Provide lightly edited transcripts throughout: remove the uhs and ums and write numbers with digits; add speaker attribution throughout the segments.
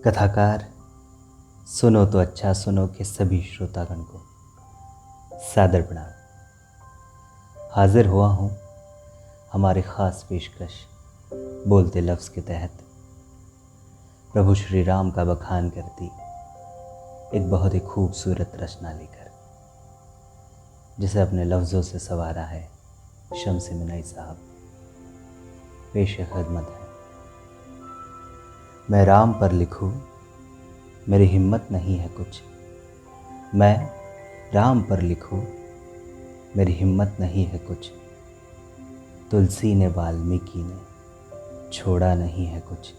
Speaker 1: कथाकार सुनो तो अच्छा सुनो के सभी श्रोतागण को सादर प्रणाम। हाजिर हुआ हूँ हमारे ख़ास पेशकश बोलते लफ्ज़ के तहत प्रभु श्री राम का बखान करती एक बहुत ही खूबसूरत रचना लेकर, जिसे अपने लफ्ज़ों से संवारा है शम्स मिनाई साहब। पेश खिदमत है। मैं राम पर लिखूं मेरी हिम्मत नहीं है कुछ, मैं राम पर लिखूं मेरी हिम्मत नहीं है कुछ। तुलसी ने वाल्मीकि ने छोड़ा नहीं है कुछ,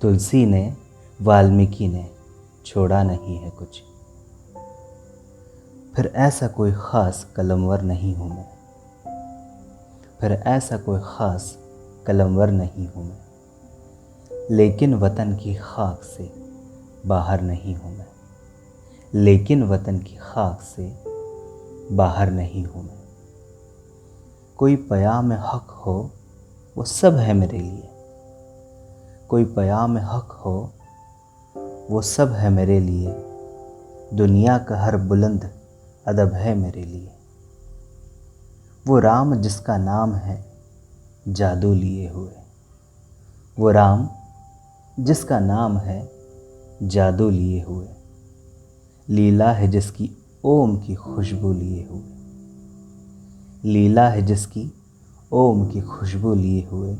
Speaker 1: तुलसी ने वाल्मीकि ने छोड़ा नहीं है कुछ। फिर ऐसा कोई ख़ास कलमवर नहीं हूँ मैं, फिर ऐसा कोई ख़ास कलमवर नहीं हूँ मैं, लेकिन वतन की खाक से बाहर नहीं हूँ मैं, लेकिन वतन की खाक से बाहर नहीं हूँ मैं। कोई पयाम हक हो वो सब है मेरे लिए, कोई पयाम हक हो वो सब है मेरे लिए। दुनिया का हर बुलंद अदब है मेरे लिए। वो राम जिसका नाम है जादू लिए हुए, वो राम जिसका नाम है जादू लिए हुए। लीला है जिसकी ओम की खुशबू लिए हुए, लीला है जिसकी ओम की खुशबू लिए हुए।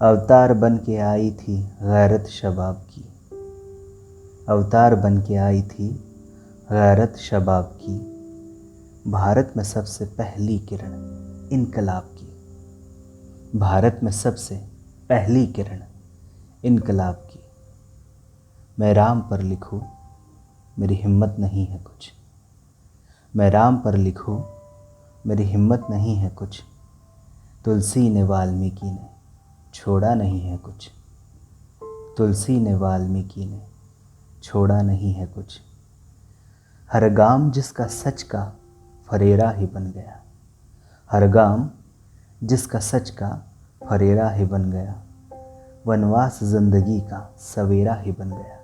Speaker 1: अवतार बन के आई थी गैरत शबाब की, अवतार बन के आई थी गैरत शबाब की। भारत में सबसे पहली किरण इनकलाब की, भारत में सबसे पहली किरण इनकलाब की। मैं राम पर लिखूं मेरी हिम्मत नहीं है कुछ, मैं राम पर लिखूं मेरी हिम्मत नहीं है कुछ। तुलसी ने वाल्मीकि ने छोड़ा नहीं है कुछ, तुलसी ने वाल्मीकि ने छोड़ा नहीं है कुछ। हर गाम जिसका सच का फरेरा ही बन गया, हर गाम जिसका सच का फरेरा ही बन गया। वनवास ज़िंदगी का सवेरा ही बन गया,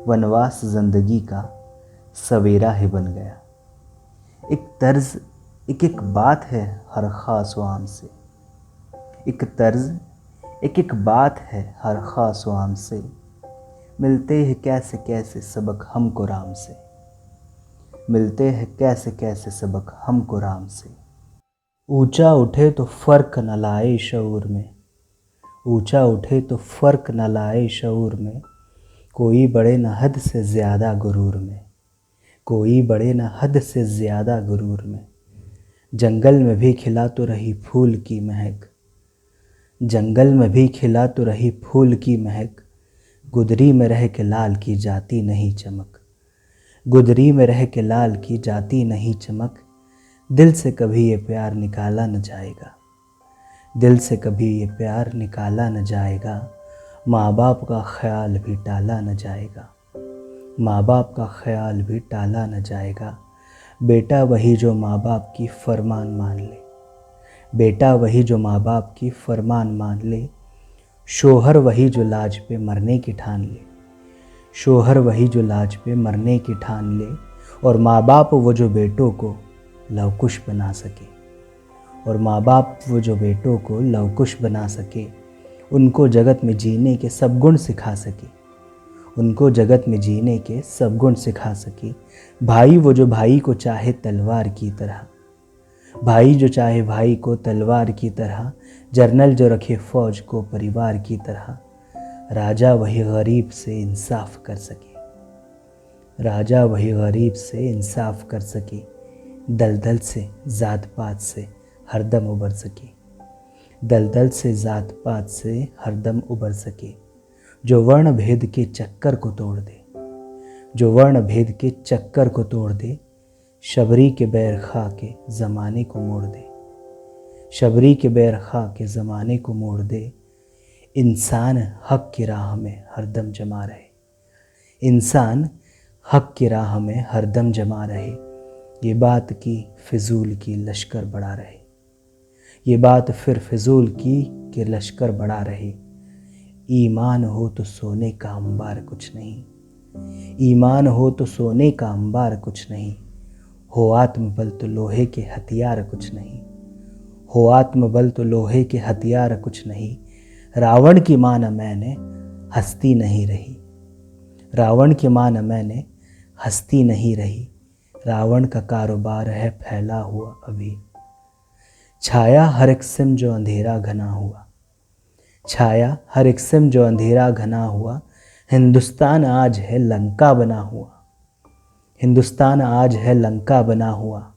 Speaker 1: वनवास ज़िंदगी का सवेरा ही बन गया। एक तर्ज एक एक बात है हर ख़ास व आम से, एक तर्ज एक एक बात है हर ख़ास व आम से। मिलते हैं कैसे कैसे सबक हमको राम से, मिलते हैं कैसे कैसे सबक हमको राम से। ऊंचा उठे तो फ़र्क न लाए शऊर में, ऊंचा उठे तो फ़र्क न लाए शऊर में। कोई बड़े न हद से ज़्यादा गुरूर में, कोई बड़े न हद से ज़्यादा गुरूर में। जंगल में भी खिला तो रही फूल की महक, जंगल में भी खिला तो रही फूल की महक। गुदरी में रह के लाल की जाती नहीं चमक, गुदरी में रह के लाल की जाती नहीं चमक। दिल से कभी ये प्यार निकाला न जाएगा, दिल से कभी ये प्यार निकाला न जाएगा। माँ बाप का ख्याल भी टाला न जाएगा, माँ बाप का ख्याल भी टाला न जाएगा। बेटा वही जो माँ बाप की फरमान मान ले, बेटा वही जो माँ बाप की फरमान मान ले। शोहर वही जो लाज पे मरने की ठान ले, शोहर वही जो लाज पे मरने की ठान ले। और माँ बाप वो जो बेटों को लवकुश बना सके, और माँ बाप वो जो बेटों को लवकुश बना सके। उनको जगत में जीने के सब गुण सिखा सके, उनको जगत में जीने के सब गुण सिखा सके। भाई वो जो भाई को चाहे तलवार की तरह, भाई जो चाहे भाई को तलवार की तरह। जर्नल जो रखे फ़ौज को परिवार की तरह। राजा वही गरीब से इंसाफ कर सके, राजा वही गरीब से इंसाफ कर सके। दलदल से ज़ात पात से हरदम उबर सके, दलदल से ज़ात पात से हरदम उबर सके। जो वर्ण भेद के चक्कर को तोड़ दे, जो वर्ण भेद के चक्कर को तोड़ दे। शबरी के बैर खा के ज़माने को मोड़ दे, शबरी के बैर खा के ज़माने को मोड़ दे। इंसान हक की राह में हरदम जमा रहे, इंसान हक की राह में हरदम जमा रहे। ये बात की फिजूल की लश्कर बढ़ा रहे, ये बात फिर फिजूल की कि लश्कर बढ़ा रहे। ईमान हो तो सोने का अंबार कुछ नहीं। ईमान हो तो सोने का अंबार कुछ नहीं। हो आत्मबल तो लोहे के हथियार कुछ नहीं। हो आत्मबल तो लोहे के हथियार कुछ नहीं। रावण की मां न मैंने हस्ती नहीं रही। रावण की मां न मैंने हस्ती नहीं रही। रावण का कारोबार है फैला हुआ अभी। छाया हर एक सिम जो अंधेरा घना हुआ। छाया हर एक सिम जो अंधेरा घना हुआ। हिंदुस्तान आज है लंका बना हुआ। हिंदुस्तान आज है लंका बना हुआ।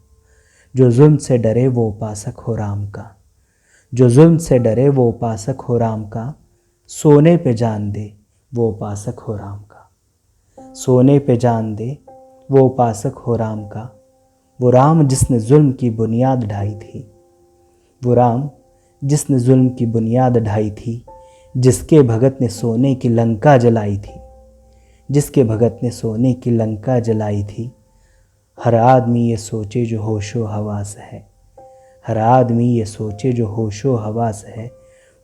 Speaker 1: जो जुल्म से डरे वो उपासक हो राम का। जो जुल्म से डरे वो उपासक हो राम का। सोने पे जान दे वो उपासक हो राम का। सोने पे जान दे वो उपासक हो राम का। वो राम जिसने जुल्म की बुनियाद ढाई थी। वो राम जिसने जुल्म की बुनियाद ढाई थी। जिसके भगत ने सोने की लंका जलाई थी। जिसके भगत ने सोने की लंका जलाई थी। हर आदमी ये सोचे जो होशो हवास है। हर आदमी ये सोचे जो होशो हवास है।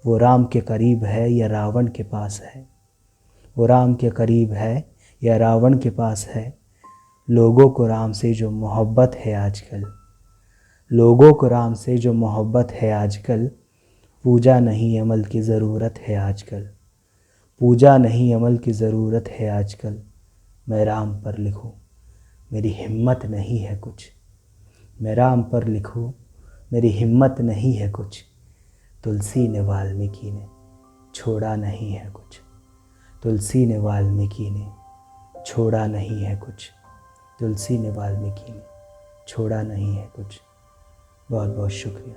Speaker 1: वो राम के करीब है या रावण के पास है। वो राम के करीब है या रावण के पास है। लोगों को राम से जो मोहब्बत है आजकल। लोगों को राम से जो मोहब्बत है आजकल। पूजा नहीं अमल की ज़रूरत है आजकल। पूजा नहीं अमल की ज़रूरत है आजकल। मैं राम पर लिखूं मेरी हिम्मत नहीं है कुछ। मैं राम पर लिखूं मेरी हिम्मत नहीं है कुछ। तुलसी ने वाल्मीकि ने छोड़ा नहीं है कुछ। तुलसी ने वाल्मीकि ने छोड़ा नहीं है कुछ। तुलसी ने वाल्मीकि ने छोड़ा नहीं है कुछ। बहुत बहुत शुक्रिया।